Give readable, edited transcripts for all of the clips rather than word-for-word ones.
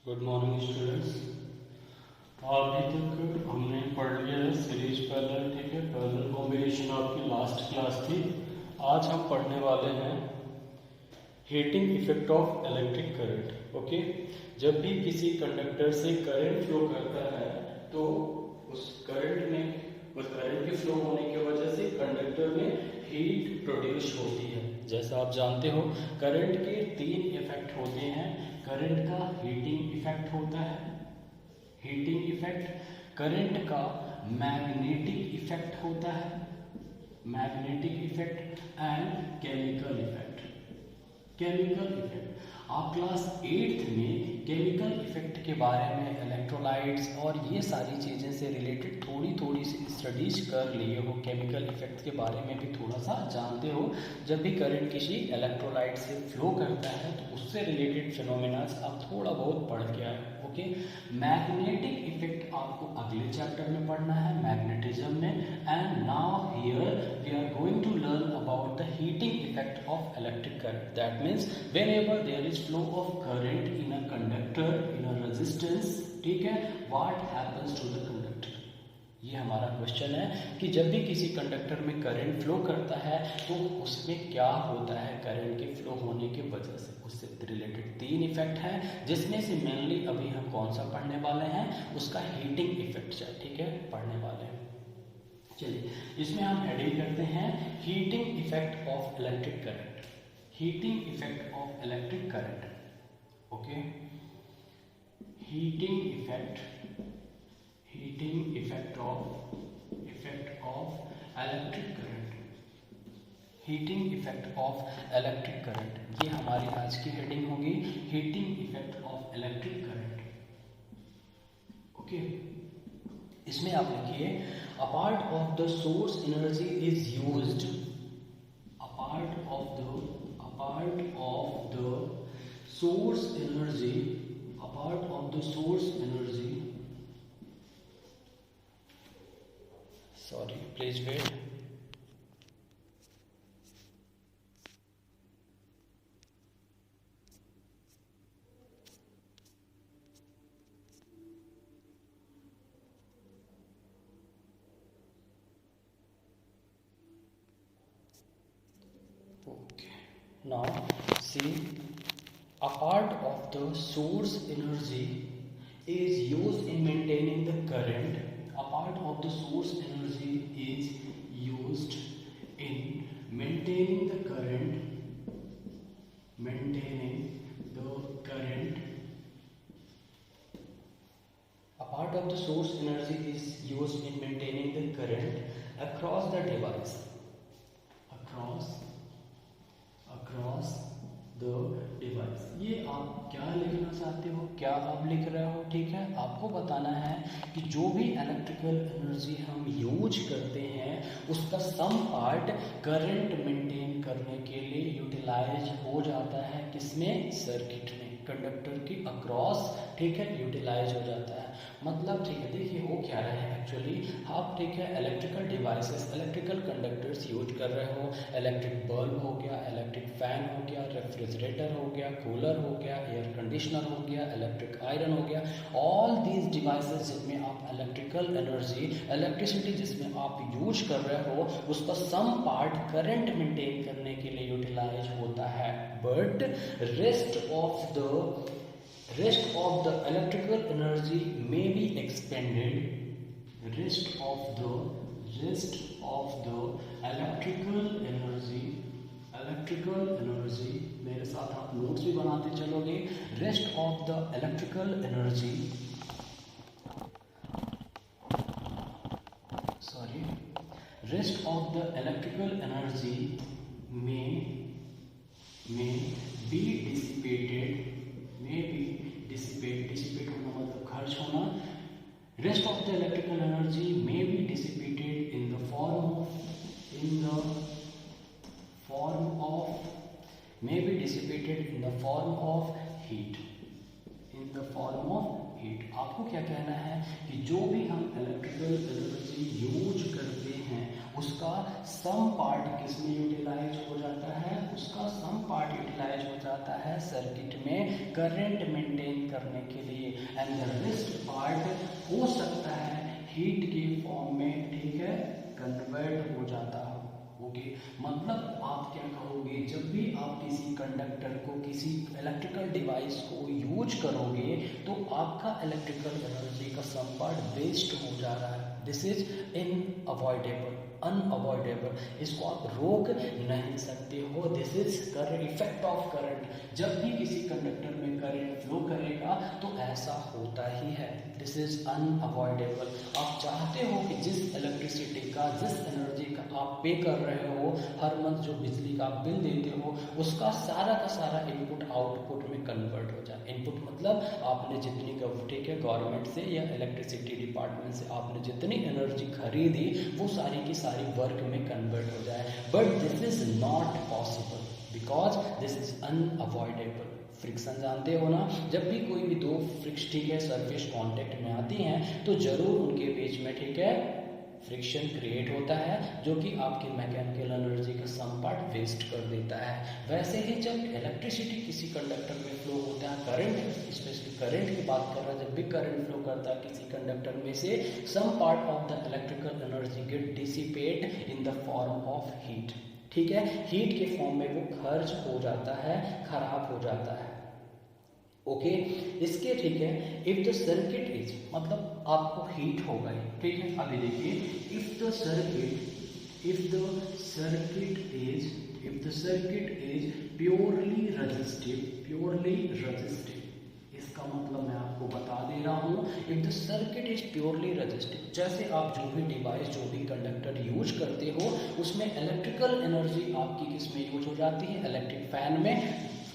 Good morning students. अभी तक हमने पढ़ लिया है सीरीज पैरेलल, ठीक है। पैरेलल कॉम्बिनेशन आपकी लास्ट क्लास थी। आज हम पढ़ने वाले हैं heating effect of electric current. Okay, जब भी किसी कंडक्टर से करंट फ्लो करता है तो उस करंट के फ्लो होने की वजह से कंडक्टर में हीट प्रोड्यूस होती है। जैसा आप जानते हो करंट के तीन इफेक्ट होते हैं। करंट का हीटिंग इफेक्ट होता है, हीटिंग इफेक्ट। करंट का मैग्नेटिक इफेक्ट होता है, magnetic effect and chemical effect. Chemical effect आप क्लास 8th में केमिकल इफेक्ट के बारे में, इलेक्ट्रोलाइट्स और ये सारी चीज़ें से रिलेटेड थोड़ी सी स्टडीज कर लिए हो। केमिकल इफेक्ट के बारे में भी थोड़ा सा जानते हो। जब भी करंट किसी इलेक्ट्रोलाइट से फ्लो करता है तो उससे रिलेटेड फिनोमेनास आप थोड़ा बहुत पढ़ के आए। ओके, मैग्नेटिक इफेक्ट आपको अगले चैप्टर में पढ़ना है, मैग्नेटिज्म में। And now here we are going to learn about the heating effect of electric current. That means whenever there is flow of current in a conductor, in a resistance, ठीक है, what happens to the conductor? ये हमारा question है कि जब भी किसी conductor में करंट फ्लो करता है तो उसमें क्या होता है करंट के फ्लो होने की वजह से। उससे रिलेटेड तीन इफेक्ट हैं, जिसमें से मेनली अभी हम कौन सा पढ़ने वाले हैं, उसका हीटिंग इफेक्ट, ठीक है, पढ़ने वाले हैं। चलिए, इसमें हम हेडिंग करते हैं heating effect of electric current. heating effect of electric current. Okay, heating effect of electric current, heating effect of electric current, ये हमारी आज की हेडिंग होगी, heating effect of electric current. Okay, इसमें आप लिखिए a part of the source energy is used, a part of the source energy, a part of the source energy, sorry, please wait. Okay, now see, a part of the source energy is used in maintaining the current. A part of the source energy is used in maintaining the current, A part of the source energy is used in maintaining the current across the device, across the device. ये आप क्या लिखना चाहते हो, क्या आप लिख रहे हो, ठीक है। आपको बताना है कि जो भी इलेक्ट्रिकल एनर्जी हम यूज करते हैं उसका सम पार्ट करंट मेंटेन करने के लिए यूटिलाइज हो जाता है, किसमें, सर्किट में, कंडक्टर की अक्रॉस, ठीक है, यूटिलाइज हो जाता है। मतलब, ठीक है, देखिए हो क्या रहा है एक्चुअली, आप, ठीक है, electrical devices, electrical conductors use कर रहे हो। इलेक्ट्रिक बल्ब हो गया, इलेक्ट्रिक फैन हो गया, रेफ्रिजरेटर हो गया, कूलर हो गया, एयर कंडीशनर हो गया, इलेक्ट्रिक आयरन हो गया। ऑल दीज डिवाइसेस जिसमें आप इलेक्ट्रिकल एनर्जी, इलेक्ट्रिसिटी जिसमें आप यूज कर रहे हो, उसका सम पार्ट करंट मेंटेन करने के लिए यूटिलाइज होता है। But rest of the electrical energy may be expended, rest of the electrical energy, मेरे साथ आप नोट्स भी बनाते चलोगे। rest of the electrical energy, rest of the electrical energy may be dissipated, dissipate होना मतलब खर्च होना। Rest of the electrical energy may be dissipated in the form of heat, आपको क्या कहना है कि जो भी हम इलेक्ट्रिकल एनर्जी यूज करते हैं उसका सम पार्ट किस में यूटिलाइज हो जाता है, उसका सम पार्ट यूटिलाइज हो जाता है सर्किट में करंट मेंटेन करने के लिए, एंड द रेस्ट पार्ट हो सकता है हीट के फॉर्म में, ठीक है, कन्वर्ट हो जाता है। ओके, मतलब आप क्या कहोगे, जब भी आप किसी कंडक्टर को, किसी इलेक्ट्रिकल डिवाइस को यूज करोगे तो आपका इलेक्ट्रिकल एनर्जी का सम पार्ट वेस्ट हो जा रहा है। दिस इज इनअवॉइडेबल, अनअवॉइडेबल, इसको आप रोक नहीं सकते हो। This is effect of current. जब भी किसी कंडक्टर में करंट फ्लो करेगा तो ऐसा होता ही है। This is unavoidable. आप चाहते हो कि जिस इलेक्ट्रिसिटी का, जिस एनर्जी का आप पे कर रहे हो हर मंथ, जो बिजली का आप बिल देते हो, उसका सारा का सारा इनपुट आउटपुट में कन्वर्ट हो जाए। इनपुट मतलब आपने जितनी, ठीक है, गवर्नमेंट से या इलेक्ट्रिसिटी डिपार्टमेंट से आपने जितनी एनर्जी खरीदी वो सारी की सारी वर्क में कन्वर्ट हो जाए। But this is not possible because this is unavoidable. Friction जानते हो ना, जब भी कोई भी दो फ्रिक्स, ठीक है, सरफेस कांटेक्ट में आती हैं तो जरूर उनके बीच में, ठीक है, फ्रिक्शन क्रिएट होता है जो कि आपकी मैकेनिकल एनर्जी का सम पार्ट वेस्ट कर देता है। वैसे ही जब इलेक्ट्रिसिटी किसी कंडक्टर में फ्लो होता है, करंट, स्पेशली करंट की बात कर रहा है, जब भी करंट फ्लो करता है किसी कंडक्टर में से, some part of the electrical energy get dissipate in the form of heat, ठीक है, हीट के फॉर्म में वो खर्च हो जाता है, खराब हो जाता है। ओके, इसके, ठीक है, इफ द सर्किट इज, मतलब आपको हीट हो गई, ठीक है, अभी देखिए, if the circuit is purely resistive, इसका मतलब मैं आपको बता दे रहा हूँ, if the circuit is purely resistive, जैसे आप जो भी डिवाइस, जो भी कंडक्टर यूज करते हो उसमें इलेक्ट्रिकल एनर्जी आपकी किस में यूज हो जाती है, इलेक्ट्रिक फैन में,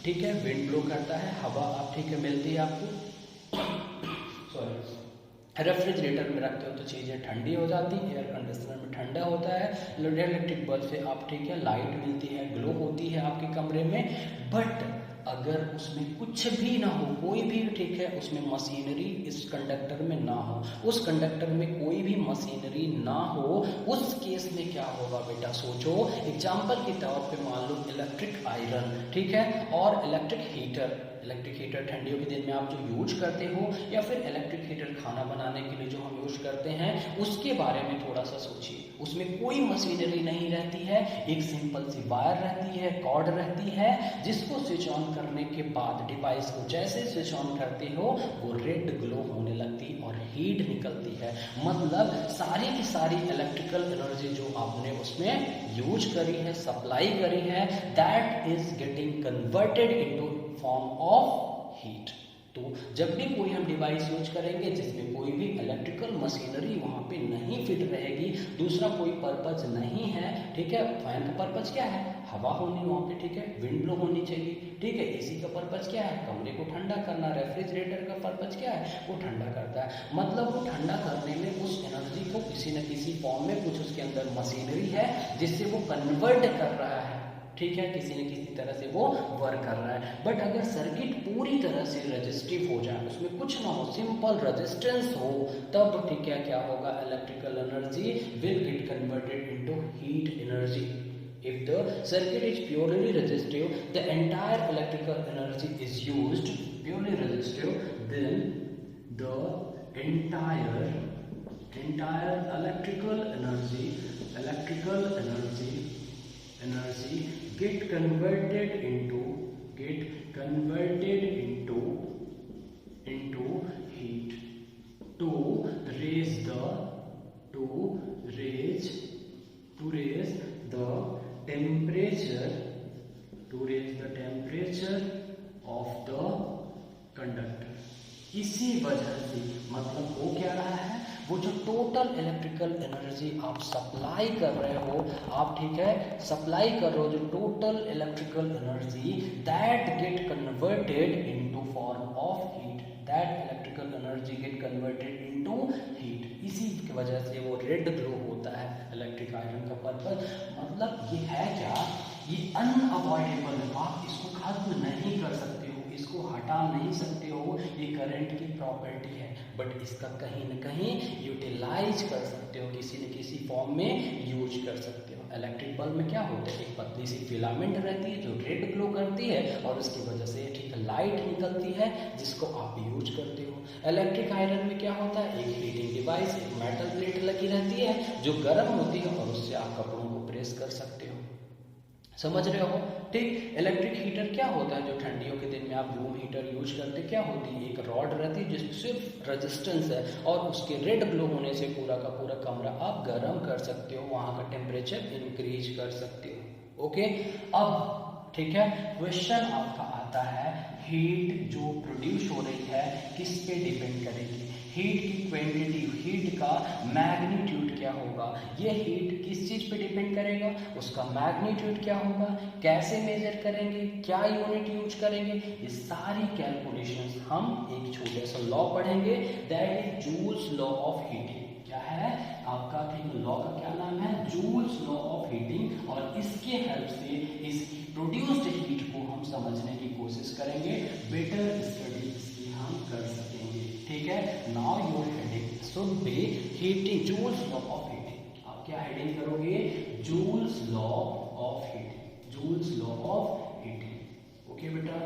ठीक है, विंड ब्लो करता है, हवा आप, ठीक है, मिलती है आपको, सॉरी, रेफ्रिजरेटर में रखते हो तो चीज़ें ठंडी हो जाती है, एयर कंडीशनर में ठंडा होता है, इलेक्ट्रिक बल्ब से आप, ठीक है, लाइट मिलती है, ग्लो होती है आपके कमरे में। बट अगर उसमें कुछ भी ना हो, कोई भी, ठीक है, उसमें मशीनरी इस कंडक्टर में ना हो, उस कंडक्टर में कोई भी मशीनरी ना हो, उस केस में क्या होगा बेटा, सोचो। एग्जाम्पल के तौर पे मान लो इलेक्ट्रिक आयरन, ठीक है, और इलेक्ट्रिक हीटर ठंडियों के दिन में आप जो यूज करते हो, या फिर इलेक्ट्रिक हीटर खाना बनाने के लिए जो हम यूज करते हैं, उसके बारे में थोड़ा सा सोचिए। उसमें कोई मशीनरी नहीं रहती है, एक सिंपल सी वायर रहती है, कॉर्ड रहती है, जिसको स्विच ऑन करने के बाद, डिवाइस को जैसे स्विच ऑन करते हो वो रेड ग्लो होने लगती और हीट निकलती है। मतलब सारी की सारी इलेक्ट्रिकल एनर्जी जो आपने उसमें यूज करी है, सप्लाई करी है, that is getting converted into form of heat. तो जब भी कोई हम डिवाइस यूज करेंगे जिसमें कोई भी इलेक्ट्रिकल मशीनरी वहाँ पे नहीं फिट रहेगी, दूसरा कोई पर्पज नहीं है, ठीक है, फैन का पर्पज क्या है, हवा होनी वहाँ पे, ठीक है, विंड ब्लो होनी चाहिए, ठीक है, एसी का पर्पज क्या है, कमरे को ठंडा करना, रेफ्रिजरेटर का पर्पज क्या है, वो ठंडा करता है। मतलब वो ठंडा करने में उस एनर्जी को किसी न किसी फॉर्म में कुछ उसके अंदर मशीनरी है जिससे वो कन्वर्ट कर रहा है, ठीक है, किसी न किसी तरह से वो वर्क कर रहा है। बट अगर सर्किट पूरी तरह से रेजिस्टिव हो जाए, उसमें कुछ ना हो, सिंपल रेजिस्टेंस हो, तब ठीक है क्या होगा, electrical energy will get converted into heat energy. If the circuit is purely resistive, the entire electrical energy is used, purely resistive, then the entire electrical energy get converted into heat to raise the temperature of the conductor। इसी वजह से मतलब हो क्या रहा है, वो जो टोटल इलेक्ट्रिकल एनर्जी आप सप्लाई कर रहे हो, आप, ठीक है, सप्लाई कर रहे हो जो total electrical energy, that get converted into form of heat, that electrical energy gate converted into heat. इसी की वजह से वो रेड ग्लो होता है इलेक्ट्रिक आयरन का पर्पज। मतलब ये है क्या, ये अनअवॉइडेबल है, आप इसको खत्म नहीं कर सकते हो, इसको हटा नहीं सकते हो, ये करंट की प्रॉपर्टी है, बट इसका कहीं ना कहीं यूटिलाइज कर सकते हो, किसी न किसी फॉर्म में यूज कर सकते हो। इलेक्ट्रिक बल्ब में क्या होता है, एक पतली सी फिलामेंट रहती है जो रेड ग्लो करती है और उसकी वजह से ठीक लाइट निकलती है जिसको आप यूज करते हो। इलेक्ट्रिक आयरन में क्या होता है, एक हीटिंग डिवाइस, एक मेटल प्लेट लगी रहती है जो गर्म होती है और उससे आप कपड़ों को प्रेस कर सकते हो। समझ रहे हो? ठीक। इलेक्ट्रिक हीटर क्या होता है, जो ठंडियों के दिन में आप रूम हीटर यूज करते, क्या होती है, एक रॉड रहती है जिसमें सिर्फ रेजिस्टेंस है और उसके रेड ग्लो होने से पूरा का पूरा कमरा आप गर्म कर सकते हो, वहां का टेम्परेचर इंक्रीज कर सकते हो। ओके, अब ठीक है, क्वेश्चन आपका आता है, हीट जो प्रोड्यूस हो रही है किस पे डिपेंड करेगी, हीट की क्वांटिटी, हीट का मैग्नीट्यूड क्या होगा, ये हीट किस चीज पे डिपेंड करेगा, उसका मैग्नीट्यूड क्या होगा, कैसे मेजर करेंगे, क्या यूनिट यूज करेंगे, ये सारी कैलकुलेशंस हम एक छोटे सा लॉ पढ़ेंगे, that is joules law of heating. क्या है आपका, ठीक, लॉ का क्या नाम है, जूल्स लॉ ऑफ हीटिंग, और इसके हेल्प से इस प्रोड्यूस्ड हीट को हम समझने की कोशिश करेंगे, बेटर स्टडी इसकी हम कर सकेंगे। ठीक है, now your heading should be heating, Joule's law of heating. आप क्या हेडिंग करोगे, joules law of heating, Joule's law of heating. Okay बेटा,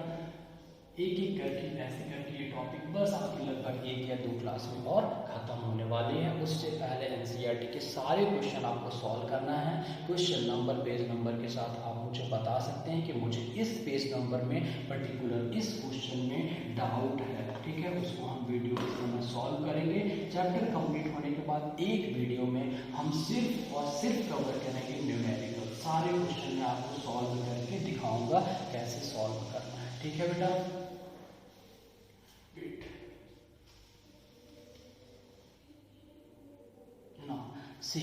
एक एक करके ऐसे करके ये टॉपिक बस आपकी लगभग 1 या 2 क्लास में और खत्म होने वाली है। उससे पहले एनसीईआरटी के सारे क्वेश्चन आपको सॉल्व करना है। क्वेश्चन नंबर, पेज नंबर के साथ आप मुझे बता सकते हैं कि मुझे इस पेज नंबर में पर्टिकुलर इस क्वेश्चन में डाउट है। ठीक है, उसको हम वीडियो के समय सॉल्व करेंगे। चैप्टर कंप्लीट होने के बाद एक वीडियो में हम सिर्फ और सिर्फ कवर करेंगे न्यूमेरिकल। सारे क्वेश्चन मैं आपको सॉल्व करके दिखाऊंगा कैसे सॉल्व करना है। ठीक है बेटा, सी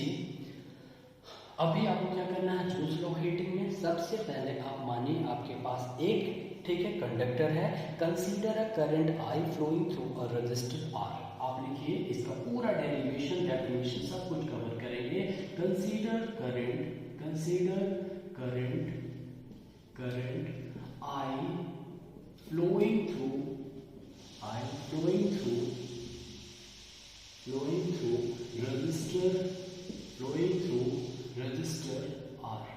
अभी आपको क्या करना है, जूल्स लॉ हीटिंग में सबसे पहले आप मानिए आपके पास एक, ठीक है, कंडक्टर है, consider a current I flowing through a resistor R. आप लिखिए, इसका पूरा डेरिवेशन, डेफिनेशन सब कुछ कवर करेंगे। Consider current, current I flowing through resistor R.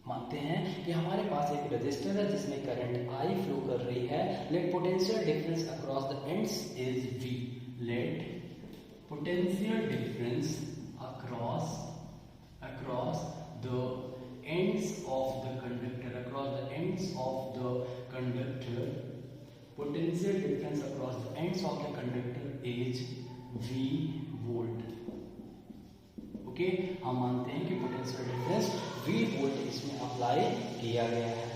मानते हैं कि हमारे पास एक रेजिस्टर है जिसमें करंट आई फ्लो कर रही है। Let potential difference across the ends is V। Let potential difference across the ends of the conductor, potential difference across the ends of the conductor is V volt। Okay, हम मानते हैं कि potential difference V volt इसमें apply किया गया है।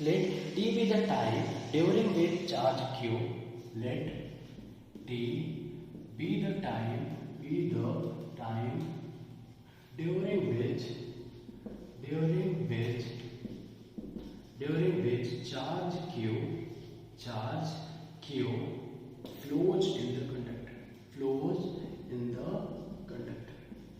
Let T be the time during which charge Q, let T be the time during which charge Q flows in the conductor।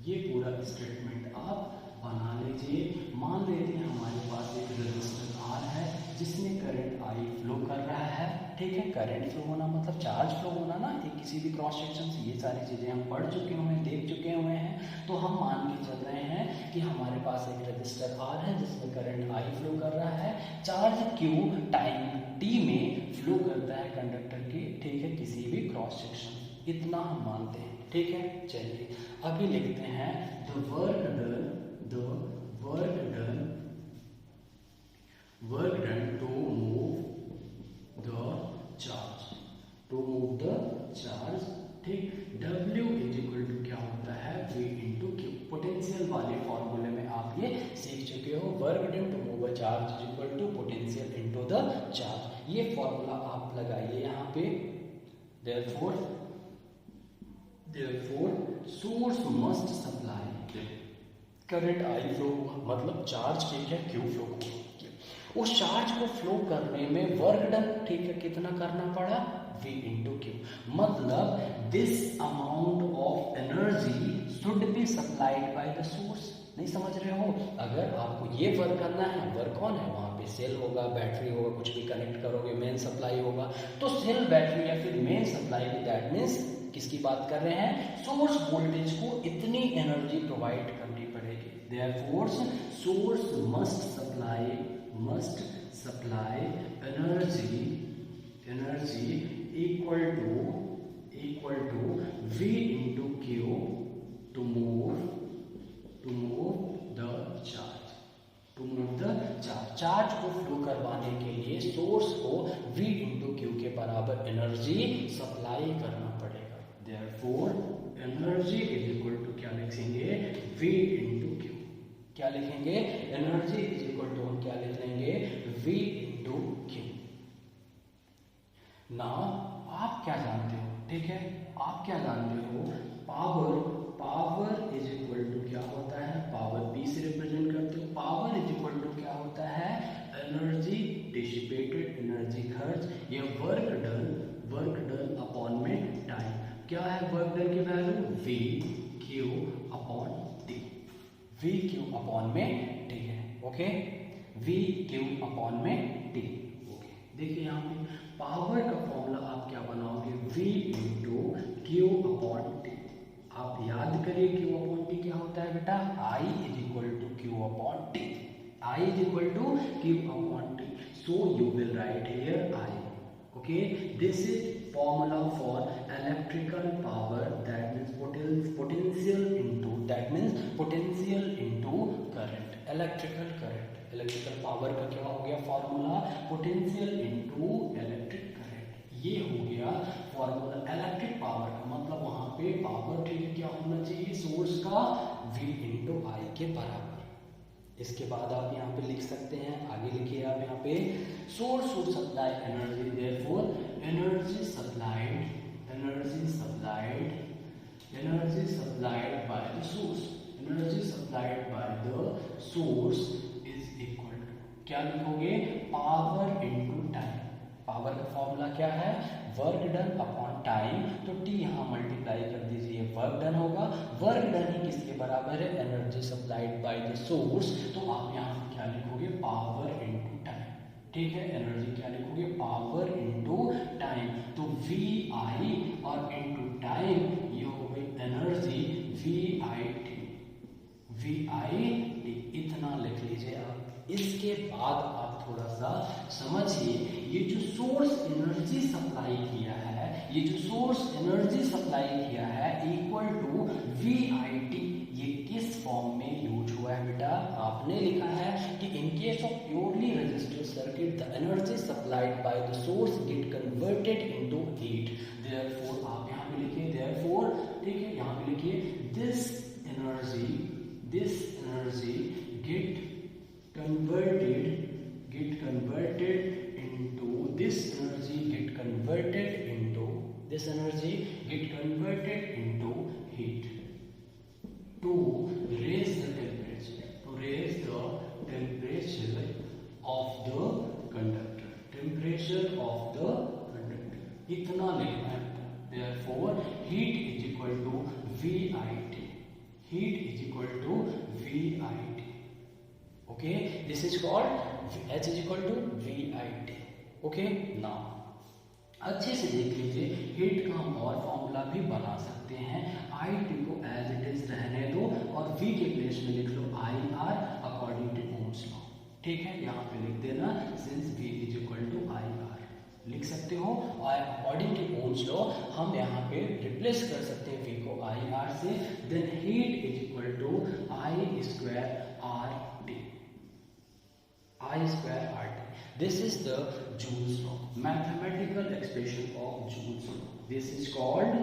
ये पूरा स्टेटमेंट आप बना लीजिए। मान लेते हैं हमारे पास एक रेजिस्टर R है जिसमें करंट I फ्लो कर रहा है। ठीक है, करंट फ्लो होना मतलब चार्ज फ्लो होना ना, एक किसी भी क्रॉस सेक्शन से, ये सारी चीजें हम पढ़ चुके हुए हैं, देख चुके हुए हैं। तो हम मान के चल रहे हैं कि हमारे पास एक रेजिस्टर R है जिसमें करंट I फ्लो कर रहा है, चार्ज Q टाइम T में फ्लो करता है कंडक्टर के, ठीक है, किसी भी क्रॉस सेक्शन। इतना हम मानते हैं। ठीक है, चलिए अभी लिखते हैं the work done to move the charge. ठीक, W इज इक्वल टू क्या होता है, V इंटू Q। पोटेंशियल वाले फॉर्मूले में आप ये सीख चुके हो, work done to move a charge is equal to potential into the charge. ये फॉर्मूला आप लगाइए यहाँ पे। Therefore source must supply current I flow, मतलब चार्ज ठीक है Q फ्लो को, उस चार्ज को फ्लो करने में वर्क डन, ठीक है, कितना करना पड़ा, V इंटू Q। मतलब this amount of energy should be supplied by the source. नहीं समझ रहे हो? अगर आपको ये वर्क करना है, वर्क कौन है? वहाँ पे सेल होगा, बैटरी होगा, कुछ भी कनेक्ट करोगे, मेन सप्लाई होगा, तो सेल, बैटरी या फिर मेन सप्लाई, दैट मीन्स किसकी बात कर रहे हैं? सोर्स वोल्टेज को इतनी एनर्जी प्रोवाइड करनी पड़ेगी। Therefore source must supply energy equal to V into Q to move the charge। Charge को फ्लो करवाने के लिए सोर्स को V into Q के बराबर एनर्जी सप्लाई करना पड़ेगा। Therefore energy is equal to क्या लिखेंगे? V into Q। क्या लिखेंगे? एनर्जी इज इक्वल टू हम क्या लिख लेंगे? V into Q। ना आप क्या जानते हो? ठीक है, आप क्या जानते हो? पावर इज इक्वल टू क्या होता है? पावर P से रिप्रेजेंट करते हो। पावर इज इक्वल टू क्या होता है? एनर्जी डिसिपेटेड, एनर्जी खर्च, या वर्क डन अपॉन में टाइम। क्या है वर्क डन की value? V Q upon T। V Q upon में T है। ओके, V Q अपॉन में T। ओके, देखिए यहाँ पे पावर का फॉर्मूला आप क्या बनाओगे? V into Q upon T। आप याद करिए Q अपॉन T क्या होता है बेटा? I is equal to Q upon T। I is equal to Q upon T। So you will write here I। Okay, this is formula for electrical power, that means potential into current। Electrical power का क्या हो गया formula? Potential into electric current. ये हो गया formula electric power का, मतलब वहां पे पावर ठीक है क्या होना चाहिए? सोर्स का V इंटू I के बराबर। इसके बाद आप यहाँ पे लिख सकते हैं, आगे लिखिए आप यहाँ पे, source would supply energy, therefore energy supplied by the source is equal to क्या लिखोगे? Power into time. पावर का फॉर्मूला क्या है? वर्क डन अपॉन टाइम, तो T यहाँ मल्टीप्लाई कर दीजिए, वर्क डन होगा। वर्क डन ही किसके बराबर है? Energy supplied by the source, तो आप यहाँ पे क्या लिखोगे? Power into time. ठीक है, एनर्जी क्या लिखोगे? पावर इनटू टाइम, तो VI और इनटू टाइम ये हो गई एनर्जी VIT। इतना लिख लीजिए आप। इसके बाद आप थोड़ा सा समझिए, ये जो सोर्स एनर्जी सप्लाई किया है इक्वल टू VIT, ये किस फॉर्म में यूज हुआ है बेटा? आपने लिखा है कि in case of purely resistive circuit the energy supplied by the source gate converted into heat. Therefore आप यहाँ पे लिखिए, देयरफॉर ठीक है, यहाँ पे लिखिए this energy get converted into heat to raise the temperature of the conductor। इतना लिखना है। Therefore heat is equal to VIT। Okay, this is called H is equal to VIT। Okay, now अच्छे से देख लीजिए, हीट का हम और फॉर्मूला भी बना सकते हैं। IT को एज इट इज रहने दो और V के प्लेस में लिख लो IR according to Ohm's law. ठीक है, यहाँ पे लिख देना since V is equal to IR लिख सकते हो, और अकॉर्डिंग टू ओम्स लॉ हम यहाँ पे रिप्लेस कर सकते हैं V को IR से। Then heat is equal to I square RT। This is the Joule's law, mathematical expression of Joule's law। This is called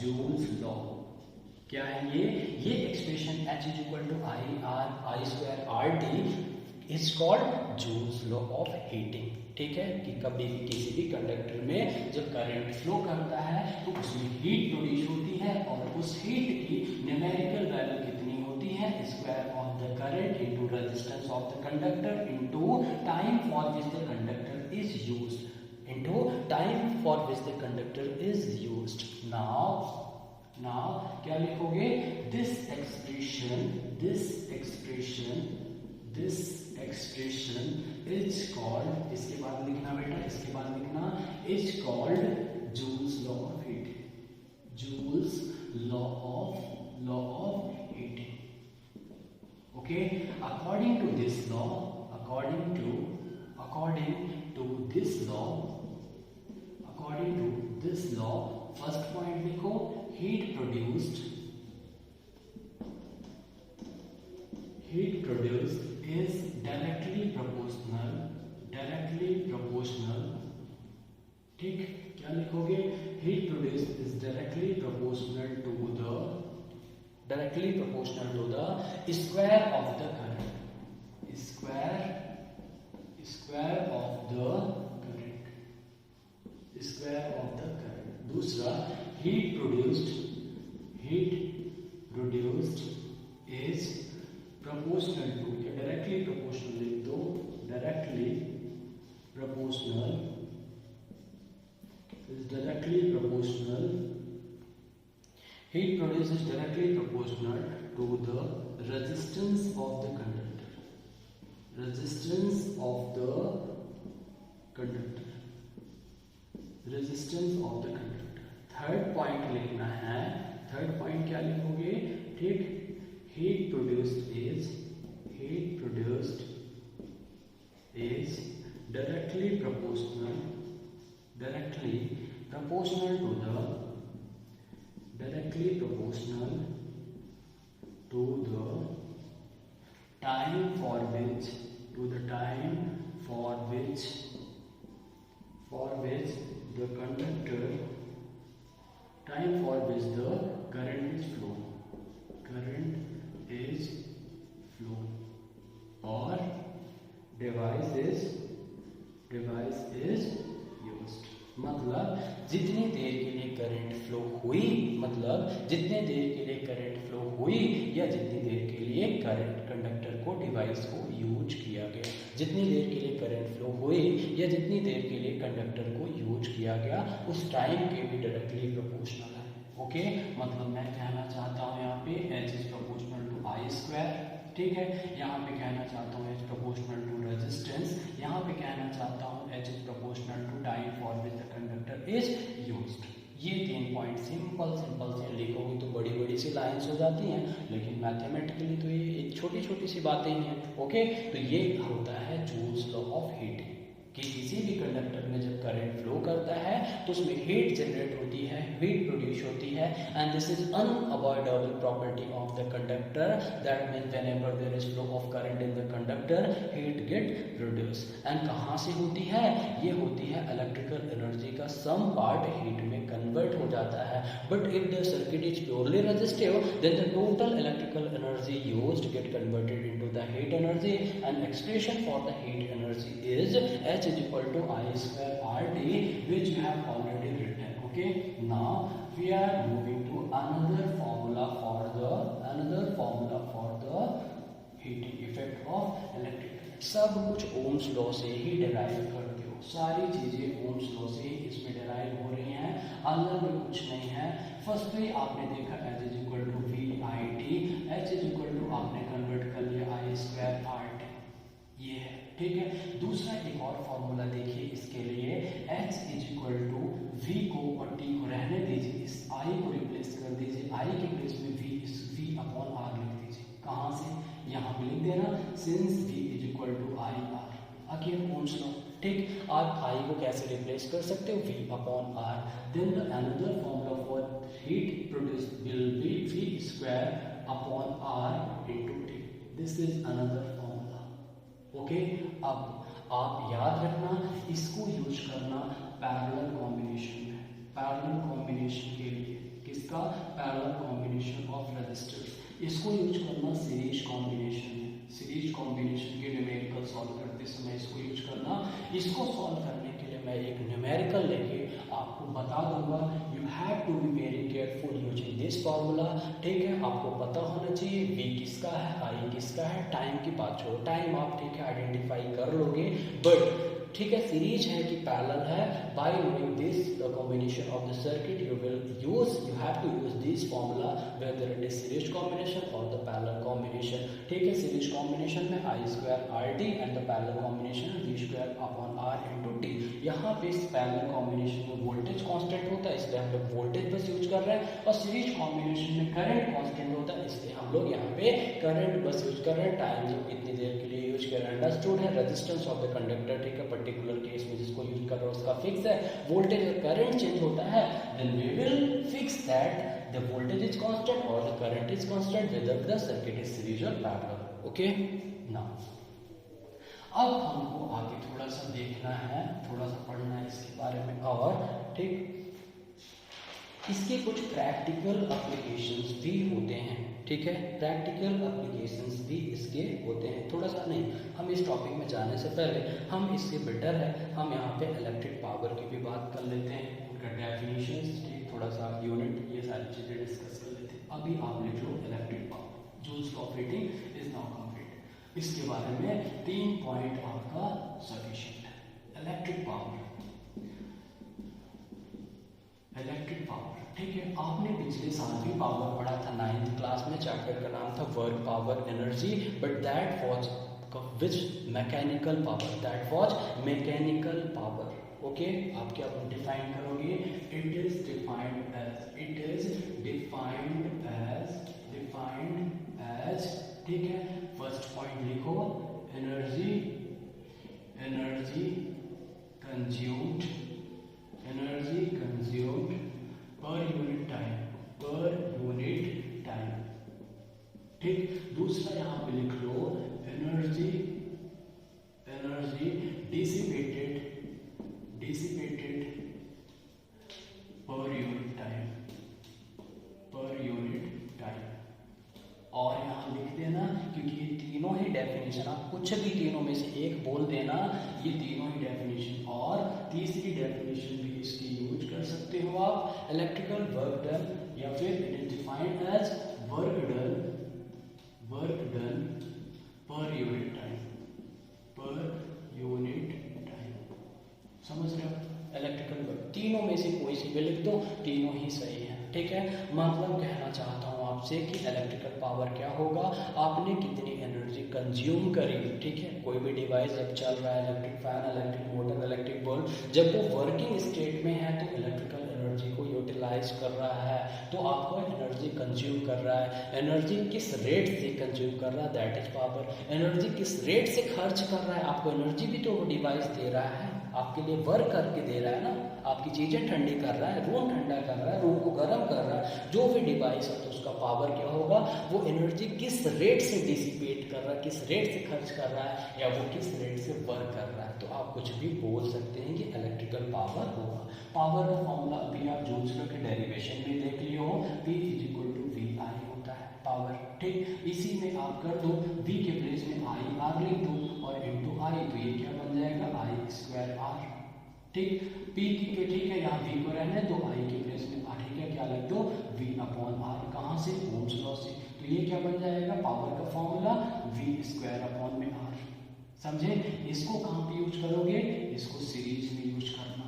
Joule's law। क्या है ये expression H is equal to I square RT is called Joule's law of heating। ठीक है, कि कभी भी किसी भी कंडक्टर में जब करंट फ्लो करता है तो उसमें हीट प्रोड्यूस होती है, और उस हीट की न्यूमेरिकल वैल्यू कितनी होती है? Square of the current into resistance of the conductor into time for which the conductor is used. Now now क्या लिखोगे, दिस एक्सप्रेशन इज कॉल्ड, इसके बाद लिखना बेटा, इसके बाद लिखना is called Joule's law of heating, Joule's law of heating. Okay, according to this law, according to this law, first point लिखो, heat produced is directly proportional, ठीक, क्या लिखोगे, heat produced is directly proportional to the square of the current, square of the current. दूसरा, heat produced is proportional to, या directly proportional लिख दो, directly proportional heat produced is directly proportional to the resistance of the conductor, third point लिखना है, third point क्या लिखोगे, ठीक, heat produced is directly proportional to the time for which the current is flow, or device is used. मतलब जितनी देर के लिए current flow हुई, या जितनी देर के लिए करंट कंडक्टर को डिवाइस को यूज किया गया, जितनी देर के लिए करंट फ्लो हुई या जितनी देर के लिए कंडक्टर को यूज किया गया, उस टाइम के भी डायरेक्टली प्रोपोर्शनल है. ओके, मतलब मैं कहना चाहता हूँ यहाँ पे H is proportional to I square, ठीक है, यहाँ पे कहना चाहता हूँ H प्रोपोर्शनल टू रेजिस्टेंस, यहाँ पे कहना चाहता हूँ H is proportional to time for which the conductor is used. ये 3 पॉइंट सिंपल से लिखोगे तो बड़ी बड़ी सी लाइंस हो जाती हैं, लेकिन मैथमेटिकली तो ये एक छोटी छोटी सी बातें ही हैं. ओके, तो ये होता है जूल्स लॉ ऑफ हीटिंग, कि किसी भी कंडक्टर में जब करंट फ्लो करता है तो उसमें हीट जनरेट होती है, हीट प्रोड्यूस होती है, and this is unavoidable property of the conductor, that means whenever there is flow of current in the conductor, heat get produce. And कहाँ से होती है, ये होती है इलेक्ट्रिकल एनर्जी का सम पार्ट हीट में कन्वर्ट हो जाता है. But if the circuit is purely resistive, then the total electrical energy used get converted into the heat energy, and expression for the heat energy is H is equal to I square RT, which we have already written. Okay, now we are moving to another formula for the heating effect of electric. सब कुछ Ohm's law से ही derive करते हो, सारी चीजें Ohm's law से इसमें derive हो रही हैं, अलग कुछ नहीं है. फर्स्टली आपने देखा H is equal to VIT, H is equal to आपने कन्वर्ट कर लिया I square RT, ये है, ठीक है. दूसरा एक और फॉर्मूला देखिए इसके लिए, H is equal to V को और T को रहने दीजिए, इस I को रिप्लेस कर दीजिए, I के प्लेस में V अपॉन R लिख दीजिए. कहाँ से, यहाँ पे लिख देना, since V is equal to I R, again Ohm's law, ठीक. आप I को कैसे रिप्लेस कर सकते हो, V upon R. Then the another formula for heat produced will be V square upon R into T. This is another formula. Okay, अब आप याद रखना, इसको यूज करना पैरेलल कॉम्बिनेशन में, पैरेलल कॉम्बिनेशन के लिए, किसका, पैरेलल कॉम्बिनेशन ऑफ रेजिस्टर्स. इसको यूज करना सीरीज कॉम्बिनेशन में, सीरीज कॉम्बिनेशन के न्यूमेरिकल सॉल्व करते समय इसको यूज करना. इसको सॉल्व करने के लिए मैं एक न्यूमेरिकल लेके आपको बता दूंगा. You have to be very careful using this formula, ठीक है. आपको पता होना चाहिए V किसका है, I किसका है. टाइम की बात छोड़ो, टाइम आप ठीक है आइडेंटिफाई कर लोगे, बट ठीक है, सीरीज है कि पैरेलल है। By knowing this the combination of the circuit you have to use this formula whether it is series combination और द पैरेलल कॉम्बिनेशन। ठीक है, सीरीज कॉम्बिनेशन में I square RT and the parallel combination V square upon R into T। यहाँ पे इस parallel combination में voltage constant होता है इसलिए हम लोग वोल्टेज बस यूज कर रहे हैं, और सीरीज कॉम्बिनेशन में करंट कांस्टेंट होता है इसलिए हम लोग यहाँ पे करंट बस यूज कर रहे हैं। टाइम जो इतनी देर के लिए यूज कर रहे हैं, अंडरस्टूड है। रेजिस्टेंस ऑफ द कंडक्टर, ठीक है, पर्टिकुलर केस में जिसको यूज कर रहे हो उसका फिक्स है। वोल्टेज और करंट चेंज होता है, then we will fix that the voltage is constant और the current is constant whether the circuit is series और पैरेलल। ओके, नाउ अब हमको आगे थोड़ा सा देखना है, थोड़ा सा पढ़ना है इसके बारे में, और ठीक इसके कुछ प्रैक्टिकल एप्लीकेशंस भी होते हैं। ठीक है, प्रैक्टिकल एप्लीकेशंस भी इसके होते हैं। थोड़ा सा नहीं, हम इस टॉपिक में जाने से पहले हम इससे बेटर है हम यहाँ पे इलेक्ट्रिक पावर की भी बात कर लेते हैं, उनका डेफिनेशंस, ठीक, थोड़ा सा यूनिट, ये सारी चीज़ें डिस्कस कर लेते हैं। अभी आप लिख लो electric power, Joule's of heating is now complete. इसके बारे में 3 पॉइंट आपका सफिशिएंट है। इलेक्ट्रिक पावर, ठीक है, आपने पिछले साल भी पावर पढ़ा था 9th क्लास में, चैप्टर का नाम था work power energy, but that was which mechanical power, that was mechanical power. Okay, आप क्या डिफाइन करोगे? इट इज डिफाइंड एज, ठीक है, फर्स्ट पॉइंट लिखो, एनर्जी कंज्यूम्ड पर यूनिट टाइम, ठीक। दूसरा यहाँ पे लिख लो एनर्जी डिसिपेटेड पर यूनिट टाइम, और यहाँ लिख देना, क्योंकि ये तीनों ही डेफिनेशन, आप कुछ भी तीनों में से एक बोल देना, ये तीनों ही डेफिनेशन, और तीसरी डेफिनेशन भी इसकी यूज कर सकते हो आप, इलेक्ट्रिकल वर्क डन, या फिर it is defined as work done per unit time, समझ रहे हो? इलेक्ट्रिकल वर्क, तीनों में से कोई सी भी लिख दो, तीनों ही सही है। ठीक है, मतलब कहना चाहता हूँ आपसे कि इलेक्ट्रिकल पावर क्या होगा, आपने कितनी एनर्जी कंज्यूम करी। ठीक है, कोई भी डिवाइस जब चल रहा है, electric fan, electric motor, electric bulb, जब वो वर्किंग स्टेट में है तो इलेक्ट्रिकल एनर्जी को यूटिलाइज कर रहा है, तो आपको एनर्जी कंज्यूम कर रहा है। एनर्जी किस रेट से कंज्यूम कर रहा है, दैट इज पावर। एनर्जी किस रेट से खर्च कर रहा है, आपको एनर्जी भी तो वो डिवाइस दे रहा है, आपके लिए वर्क करके दे रहा है ना, आपकी चीज़ें ठंडी कर रहा है, रूम ठंडा कर रहा है, रूम को गर्म कर रहा है, जो भी डिवाइस है तो उसका पावर क्या होगा, वो एनर्जी किस रेट से डिसिपेट कर रहा है, किस रेट से खर्च कर रहा है, या वो किस रेट से वर्क कर रहा है। तो आप कुछ भी बोल सकते हैं कि इलेक्ट्रिकल पावर होगा। पावर का फॉर्मूला अभी आप जूल्स लॉ के डेरिवेशन में देख लियो हो, P = VI होता है पावर। ठीक, इसी में आप कर दो, V के प्लेस में IR लिख दो और इंटू I, तो ये क्या बन जाएगा, I²R। ठीक, P के, ठीक है, यहाँ V को रहने दो, I के प्लेस में R, ठीक है, क्या लिख दो, V/R, कहाँ से, ओम्स लॉ से। तो ये क्या बन जाएगा, पावर का फॉर्मूला V²/R। समझे? इसको कहाँ पे यूज करोगे, इसको सीरीज में यूज करना,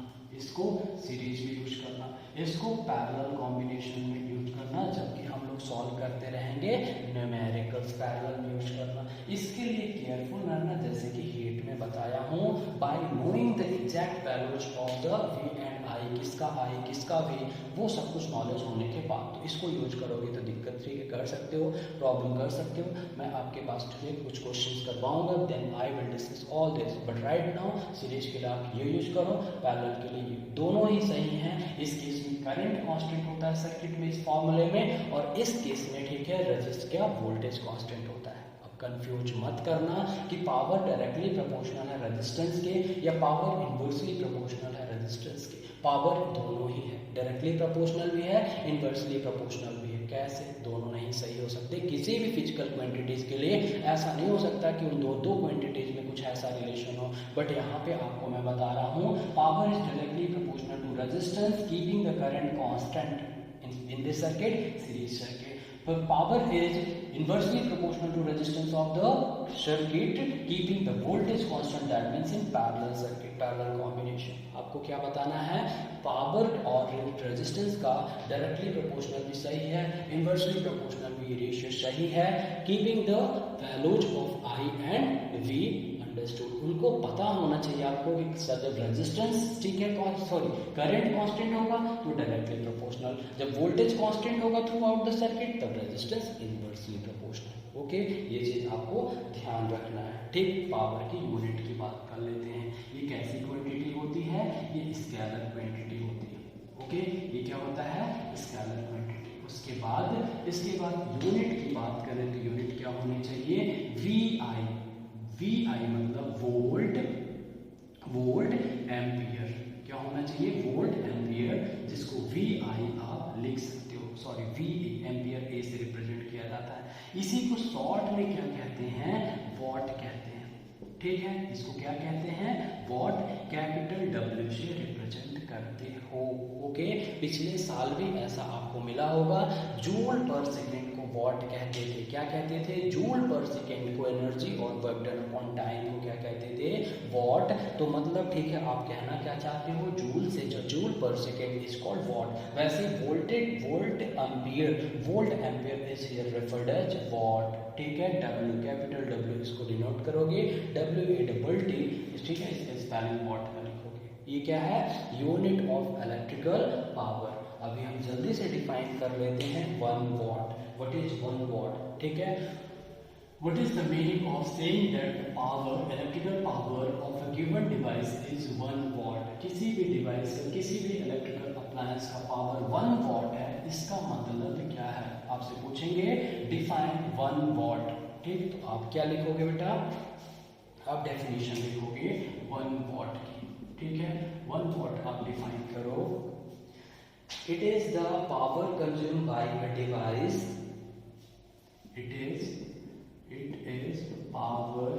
इसको पैरेलल कॉम्बिनेशन में यूज करना, जबकि हम लोग सॉल्व करते रहेंगे न्यूमेरिकल्स पैरेलल में यूज करना। इसके लिए केयरफुल रहना, जैसे कि हीट में बताया हूँ, bye knowing the exact values of the V and I, किसका V, वो सब कुछ नॉलेज होने के बाद तो इसको यूज करोगे तो दिक्कत फ्री कर सकते हो, प्रॉब्लम कर सकते हो। मैं आपके पास टुडे कुछ क्वेश्चंस करवाऊंगा, then I will discuss all this, but right now series के लिए आप ये यूज करो, पैरेलल के लिए ये, दोनों ही सही हैं। इस केस में करंट कांस्टेंट होता है सर्किट में, इस फॉर्मूले में, और इस केस में, ठीक है, रेजिस्ट क्या, वोल्टेज कांस्टेंट होता है। अब कंफ्यूज मत करना कि पावर डायरेक्टली प्रोपोर्शनल है रेजिस्टेंस के, या पावर इनवर्सली प्रोपोर्शनल है रेजिस्टेंस के। पावर दोनों ही है, डायरेक्टली प्रोपोर्शनल भी है, इनवर्सली प्रोपोर्शनल भी है। कैसे? दोनों नहीं सही हो सकते। किसी भी फिजिकल क्वांटिटीज के लिए ऐसा नहीं हो सकता कि उन दो क्वांटिटीज में कुछ ऐसा रिलेशन हो, बट यहाँ पे आपको मैं बता रहा हूँ, power is directly proportional to resistance keeping the current constant in this circuit, series circuit. Power is inversely proportional to resistance of the circuit keeping the voltage constant, that means in parallel circuit, parallel combination. आपको क्या बताना है, power और resistance का directly proportional भी सही है, inversely proportional भी रेशियो सही है, keeping the values of I and V understood. उनको पता होना चाहिए आपको कि जब रेजिस्टेंस ठीक है सॉरी करंट कांस्टेंट होगा तो डायरेक्टली प्रोपोर्शनल, जब वोल्टेज कांस्टेंट होगा थ्रू आउट द सर्किट तब रेजिस्टेंस इनवर्सली प्रोपोर्शनल। ओके, ये चीज आपको ध्यान रखना है। ठीक, पावर की यूनिट की बात कर लेते हैं। ये कैसी क्वांटिटी होती है, ये स्केलर क्वांटिटी होती है। ओके, ये क्या होता है, स्केलर क्वांटिटी। उसके बाद यूनिट की बात करें तो यूनिट क्या होनी चाहिए, वी आई। वी आई मतलब वोल्ट एम्पियर, क्या होना चाहिए, वोल्ट एम्पियर, जिसको वी आई आप लिख सकते हो, सॉरी वी एम्पियर ए से रिप्रेजेंट किया जाता है। इसी को शॉर्ट में क्या कहते हैं, वॉट कहते हैं। ठीक है, इसको क्या कहते हैं, वॉट, कैपिटल डब्ल्यू से रिप्रेजेंट करते हो। ओके, पिछले साल भी ऐसा आपको मिला होगा, जूल पर सेकेंड को वॉट कहते थे। क्या कहते थे, जूल पर सेकेंड को एनर्जी और वर्क डन अपॉन टाइम को क्या कहते थे, वॉट। तो मतलब ठीक है, आप कहना क्या चाहते हो, जूल से joule per second is called watt. वैसे volt ampere is here referred as watt. ठीक है, डब्ल्यू कैपिटल डब्ल्यू इसको डिनोट करोगे, WATT, ठीक है, इसका स्पेलिंग वॉट का लिखोगे। ये क्या है, यूनिट ऑफ इलेक्ट्रिकल पावर। अभी हम जल्दी से डिफाइन कर लेते हैं 1 वॉट। व्हाट इज 1 वॉट, ठीक है। What is the meaning of saying that the power, electrical power of a given device is 1 watt? किसी भी डिवाइस का, किसी भी इलेक्ट्रिकल अप्लायंस का पावर 1 वॉट है, इसका मतलब क्या है, आपसे पूछेंगे डिफाइन 1 वॉट। ठीक, तो आप क्या लिखोगे बेटा, आप डेफिनेशन लिखोगे 1 वॉट की। ठीक है, 1 वॉट आप डिफाइन करो। It is the power consumed by a device. It is power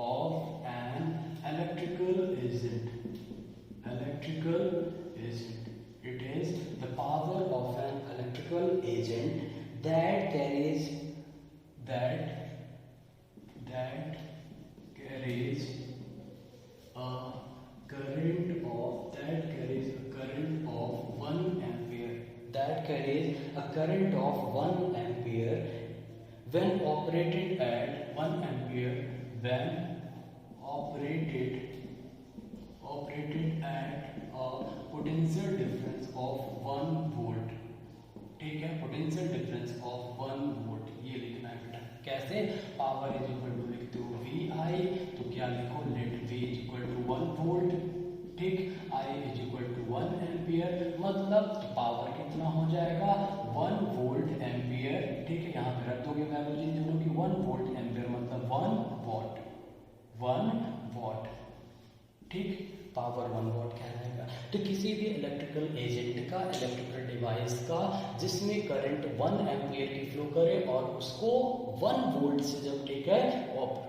of an electrical agent. It is the power of an electrical agent that carries a current of 1 ampere. That carries a current of 1 ampere when operated at 1 ampere, when operated at a potential difference of 1 volt. ठीक है, potential difference of 1 volt, ये लिखना है बेटा। कैसे, power is equal to लिखते हो we आई, तो क्या लिखो, let V is equal to 1 volt. ठीक, I is equal to 1 ampere, मतलब पावर कितना हो जाएगा, 1 वोल्ट एम्पियर। ठीक है, यहाँ पे रख दोगे वैल्यू इन दोनों की, 1 वोल्ट एम्पियर मतलब 1 वॉट। ठीक, पावर 1 वॉट कहलाएगा। तो किसी भी इलेक्ट्रिकल एजेंट का, इलेक्ट्रिकल डिवाइस का जिसमें करंट 1 एम्पियर की फ्लो करे और उसको 1 वोल्ट से जब ठीक है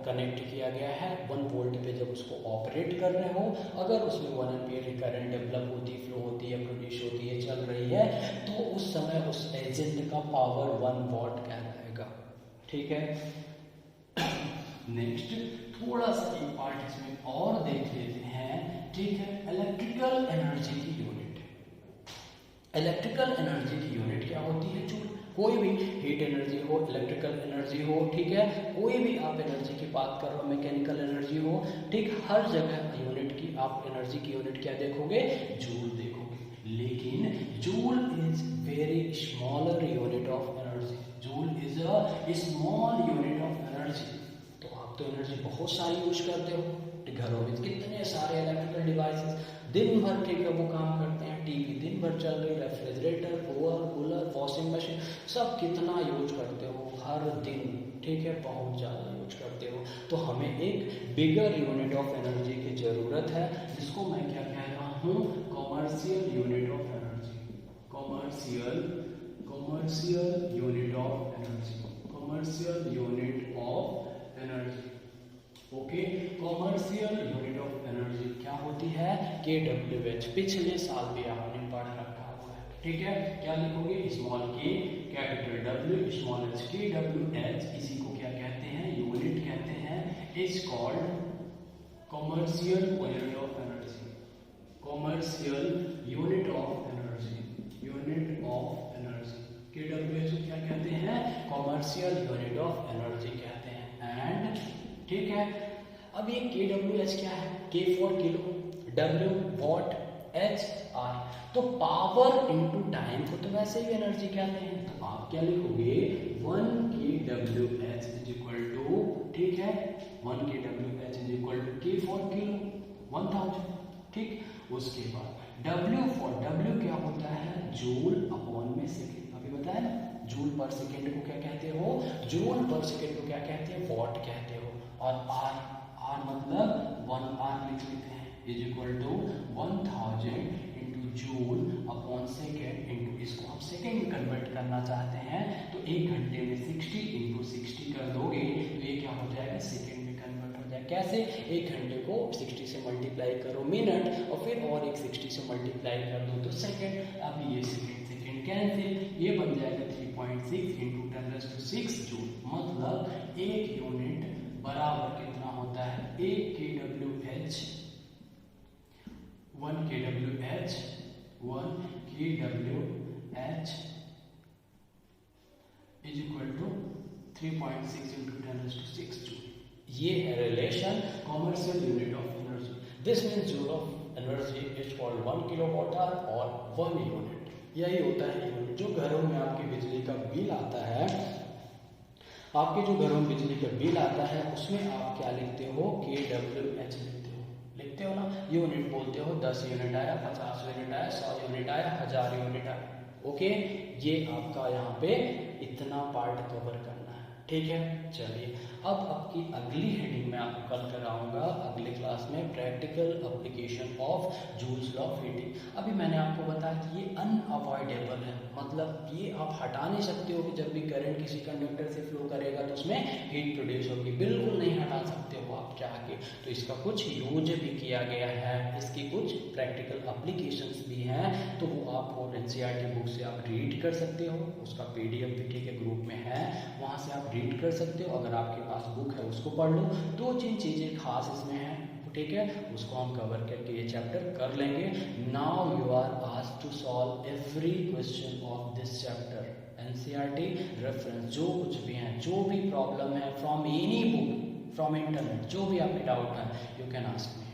कनेक्ट किया गया है, 1 वोल्ट पे जब उसको ऑपरेट कर रहे हो, अगर उसमें 1 एम्पियर की करंट डेवलप होती, फ्लो होती है, प्रोड्यूस होती है, चल रही है, तो उस समय उस एजेंट का पावर 1 वॉट कहलाएगा। ठीक है, नेक्स्ट थोड़ा सा एक पार्ट इसमें और देख लेते हैं। ठीक है, इलेक्ट्रिकल एनर्जी की यूनिट। इलेक्ट्रिकल एनर्जी की यूनिट क्या होती है, जूल। कोई भी हीट एनर्जी हो, इलेक्ट्रिकल एनर्जी हो, ठीक है, कोई भी आप एनर्जी की बात कर रहे हो, मैकेनिकल एनर्जी हो, ठीक, हर जगह यूनिट की आप एनर्जी की यूनिट क्या देखोगे, जूल देखोगे। लेकिन joule is very smaller unit of energy. Joule is a small unit of energy. तो आप तो एनर्जी बहुत सारी यूज करते हो, घरों में कितने सारे इलेक्ट्रिकल डिवाइसेस दिन भर ठीक है वो काम करते हैं, टीवी दिन भर चल रही, रेफ्रिजरेटर, कूलर, वॉशिंग मशीन, सब कितना यूज करते हो हर दिन, ठीक है, बहुत ज़्यादा यूज करते हो। तो हमें एक बिगर यूनिट ऑफ एनर्जी की ज़रूरत है, जिसको मैं क्या कह रहा हूँ, commercial unit of energy. Commercial unit of energy, commercial unit of energy. Okay, commercial unit of energy क्या होती है, KWH। पिछले साल भी आपने पढ़ रखा हुआ है, ठीक है, क्या लिखोगे, स्मॉल के capital W small h, kWh इसी को क्या कहते हैं, यूनिट कहते हैं, is called commercial unit of energy, commercial unit of energy, unit of energy, kWh क्या कहते हैं, कॉमर्शियल यूनिट ऑफ एनर्जी कहते हैं। एंड ठीक है, अब ये kWh क्या है, K for kilo, W watt, H hour, तो पावर इनटू टाइम को तो वैसे ही एनर्जी कहते हैं, तो आप क्या लिखोगे 1 kWh इज इक्वल टू, ठीक है, 1 kWh is equal to K for kilo 1000, ठीक। उसके बाद W फॉर, W क्या होता है, जूल अपॉन में सेकेंड, अभी बताया ना, जूल पर सेकेंड को क्या कहते हो, जूल पर सेकेंड को क्या कहते हैं, वॉट कहते हो, और R, R मतलब 1 R लिख लेते हैं, is equal to 1000 into joule upon second into, इसको हम सेकेंड में कन्वर्ट करना चाहते हैं तो 1 घंटे में 60 इंटू 60 कर दोगे तो ये क्या हो जाएगा, सेकेंड में कन्वर्ट हो जाएगा। कैसे, 1 घंटे को 60 से मल्टीप्लाई करो मिनट, और फिर और एक 60 से मल्टीप्लाई कर दो तो सेकेंड, अब ये सेकेंड सेकेंड कैंसिल, ये बन जाएगा 3.6 इंटू 10⁶ जूल, मतलब 1 यूनिट बराबर कितना होता है, 1 kWh, 1 kWh, 1 kWh is equal to 3.6 into 10⁶ joule. ये है relation commercial unit of energy. This means joule of energy is called 1 kilowatt hour और 1 यूनिट। यही होता है यूनिट। जो घरों में आपकी बिजली का बिल आता है, आपके जो घरों में बिजली का बिल आता है उसमें आप क्या लिखते हो, kWh लिखते हो ना, यूनिट बोलते हो, 10 यूनिट आया, 50 यूनिट आया, 100 यूनिट आया, 1000 यूनिट आया। ओके, ये आपका यहाँ पे इतना पार्ट कवर करना है, ठीक है। चलिए, अब आपकी अगली हेडिंग में आपको कल कराऊंगा अगले क्लास में practical application of joules law of heating. अभी मैंने आपको बताया कि ये अनअवॉइडेबल है, मतलब ये आप हटा नहीं सकते हो कि जब भी करंट किसी कंडक्टर से फ्लो करेगा तो उसमें हीट प्रोड्यूस होगी, बिल्कुल नहीं हटा सकते हो आप चाह के। तो इसका कुछ यूज भी किया गया है, इसकी कुछ प्रैक्टिकल एप्लीकेशंस भी हैं, तो वो आप वो एनसीईआरटी बुक से आप रीड कर सकते हो, उसका पीडीएफ भी ठीक है ग्रुप में है, वहाँ से आप रीड कर सकते हो। अगर आपके पास बुक है उसको पढ़ लो, 2-3 चीज़ें खास इसमें हैं, ठीक है, उसको हम कवर करके ये चैप्टर कर लेंगे। Now you are asked to solve every question of this chapter, NCERT reference, जो कुछ भी है, जो भी प्रॉब्लम है from any book, from internet, जो भी आपके डाउट है, यू कैन आस्क मी।